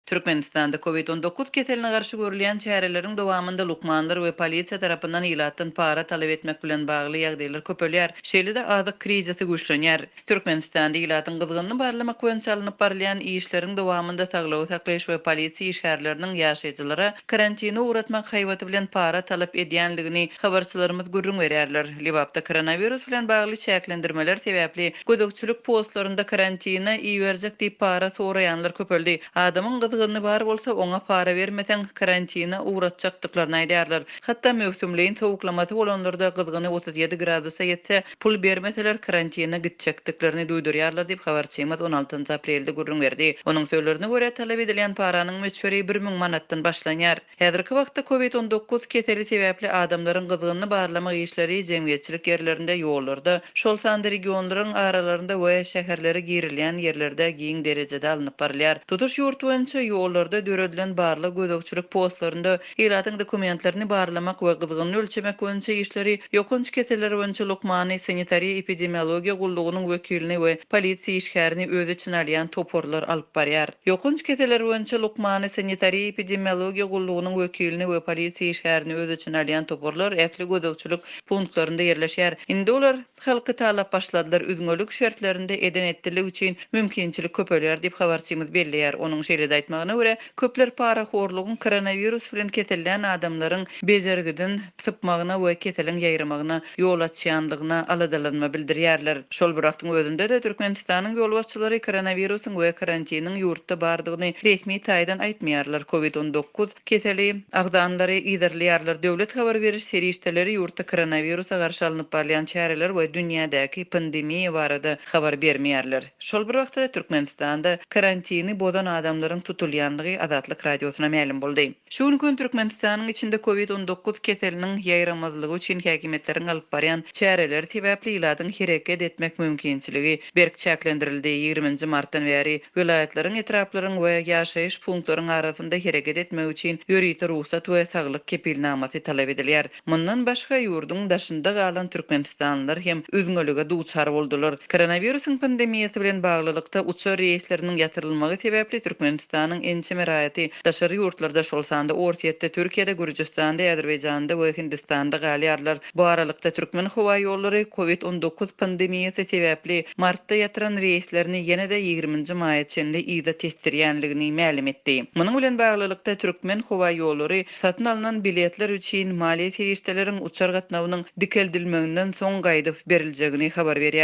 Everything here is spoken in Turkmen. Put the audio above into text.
Türkmenistanda COVID-19 keseline garşy görülen çäreleriň dowamında lukmanlar we polisiýa tarapyndan ilatdan para talap etmek bilen bagly ýagdaýlar köpelýär. Şeýle-de azyk krizisi güçlenýär. Türkmenistanda ilatyn gyzgynyny barlamak boýunça alynıp barlayan işleriň dowamında saglygy saklaýyş we polisiýa işgärleriniň ýaşaýjylara karantini uğratmak haýwaty bilen para talap edýänligini habarçylarymyz gürrüň berýärler. Libapda koronavirus bilen bagly çäklendirmeler sebäpli gödökçülük postlarynda karantina iýerjek diýip para soraýanlar köpeldi. Adamyň gyzgyny bar bolsa oňa para bermesen karantina uğratjakdyklaryny aýdýarlar. Hatda mövsümleýin sowuklamaty bolanlarda gyzgyny 37 gradusa ýetse pul bermeseler karantina gitjekdiklaryny duýdurýarlar diýip habarçymyz 16 aprelde gürrüň berdi. Onuň söýlerine görä talap edilen paranyň meçhuri 1000 manatdan başlanýar. Häzirki wagtda COVID-19 keseli sebäpli adamlaryň gyzgyny barlamak işleri jemgyýetçilik ýerlerinde ýollarda, şol sandy regionlaryň aralarynda we şäherlere girilýän ýerlerde giň derejede alınıp barylýar. Tutuş ýurt boýunça ýollarda döredilen barlyk gödökçülük postlarynda ilatyň dokumentlerini barlamak we gyzgyny ölçemek boýunça işleri ýokunç keseler boýunça Lukmany sanitariýa epidemiologiýa gullugynyň wekilini we polisiýa işgärini öz içine alýan toporlar alyp barýar. Ýokunç keseler boýunça Lukmany sanitariýa epidemiologiýa gullugynyň wekilini we polisiýa işgärini öz içine alýan toporlar ähli gödökçülük punktlarynda ýerleşýär. Indi olar halky talap başladylar, üzgünlük şertlerinde eden etdirlik üçin mümkinçilik köpelýär diýip habarçymyz belliýär. Onuň şeýle aýtmagyna görä, köpler para horlugyň koronavirus bilen kesellen adamlaryň bejergidin sypmagyna we keseliň ýaýramagyna ýol açýandygyna aladalanma bildirýärler. Şol bir wagtyň özünde de Türkmenistanyň ýol başçylary koronawirusyň we karantiniň ýurtda bardygyny resmi taýdan aýtmaýarlar. COVID-19 keseli agdanlary iýdirlýärler. Döwlet habar beriş serişdeleri ýurtda koronawirusa garşy alynıp barlayan çäreler we dünýädäki pandemiýa barada habar bermeýärler. Şol bir wagtda Türkmenistanda karantini bodan adamlaryň tutulýanlygy Azatlyk radiosuna ma'lum boldy. Şu gün Türkmenistanyň içinde COVID-19 keseliniň ýaýramazlygy üçin häkimetleriň alyp barýan çäreleri sebäpli ilatyň hereket etmek mümkinçiligi berk çäklendirildi. 20 martdan bäri vilayatlariň etraplaryň we ýaşaýyş punktlaryň arasynda hereket etmek üçin ýörüýte ruhsat we saglyk kepilnamasy talap edilýär. Mundan başga ýurdun daşynda galan Türkmenistanlylar hem üzgünlüge duçar boldular. Koronawirusyň pandemiýasy bilen baglylykda uçar reýsleriniň ýatyrylmagy sebäpli Türkmenistanyň ençe meraýaty daşary ýurtlarda şol sanda Orsiýetde, Türkiýede, Gürjistanda, Azerbaýjanda we Hindistanda galýarlar. Bu aralykda Türkmen howa ýollary COVID-19 pandemiýasy sebäpli martda ýatyran reýslerini ýene-de 20 maýa çenli ýyda testirýänligini ma'lum etdi. Munyň bilen baglylykda Türkmen howa ýollary satyn alynan biletler üçin maliýe serişdeleriň uçar gatnawynyň dikeldilmeginden soň gaýdyp beriljegini habar berýär.